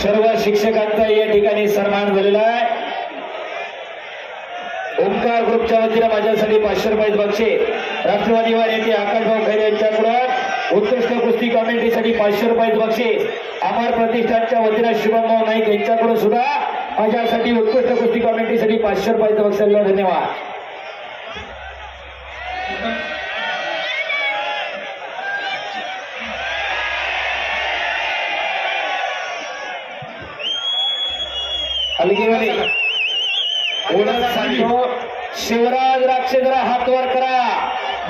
सर्व शिक्षकांचा या ठिकाणी सन्मान झालेला आहे। ओंकार ग्रुपच्या वतीने माझ्यासाठी 500 रुपये बक्षीस, राष्ट्रवादी वार येथे आकाशभाऊ खैरे यांच्याकडून उत्कृष्ट कुस्ती कॉमेंट्रीसाठी 500 रुपये बक्षीस, अमर प्रतिष्ठानच्या वतीने शुभम नाईक यांच्याकडून सुद्धा माझ्यासाठी उत्कृष्ट कुस्ती कॉमेंट्रीसाठी 500 रुपये बक्षीस। धन्यवाद। अलगीवाली ओळख सांगतो, शिवराज राक्षे जरा हात वर करा।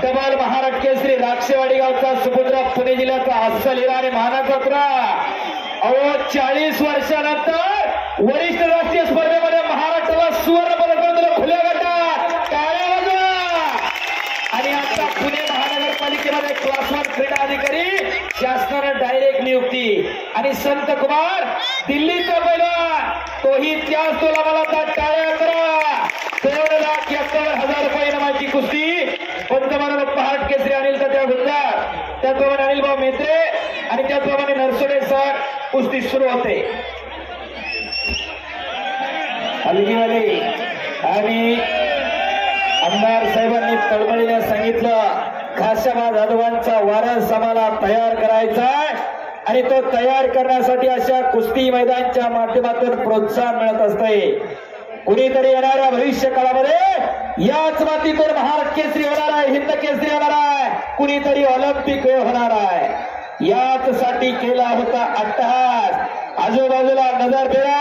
डबल महाराष्ट्र केसरी राक्षेवाडी गावचा सुपुत्र, पुणे जिल्ह्याचा अस्सल हिरा आणि मानाचा तुरा। 40 वर्षानंतर वरिष्ठ राष्ट्रीय स्पर्धेमध्ये महाराष्ट्राला सुवर्ण पदक मिळालं खुल्या गटात। टाळ्या वाजवा। आणि आता पुणे महानगरपालिकेमध्ये क्लास 1 क्रीडा अधिकारी शासनाने डायरेक्ट नियुक्ती आणि संत कुमार दिल्लीचा पैलवान तोही त्याच तोलामालाचा। टाळ्या करा। 2,71,000 रुपये इनामाची कुस्ती पंतप्रधान महाराष्ट्र केसरी अनिल तात्या गुंजार, त्याचप्रमाणे अनिल भाऊ मेत्रे आणि त्याचप्रमाणे नरसोडे सर कुस्ती सुरू होते। अलगीवाले आणि आमदार साहेबांनी तळमळीने सांगितलं, खाशाबा जाधवांचा वारस आम्हाला तयार करायचा आणि तो तयार करण्यासाठी अशा कुस्ती मैदानाच्या माध्यमातून प्रोत्साहन मिळत असते। कुणीतरी येणाऱ्या भविष्य काळामध्ये याच मातीतून महाराष्ट्र केसरी होणार आहे, हिंद केसरी होणार आहे, कुणीतरी ऑलिम्पिक होणार आहे। याच साठी केला होता अट्टहास। आजूबाजूला नजर फेरा,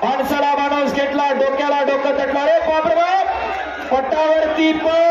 माणसाला माणूस घेतला, डोक्याला डोकं तटला रे बाप रे बाप, पटावरती पण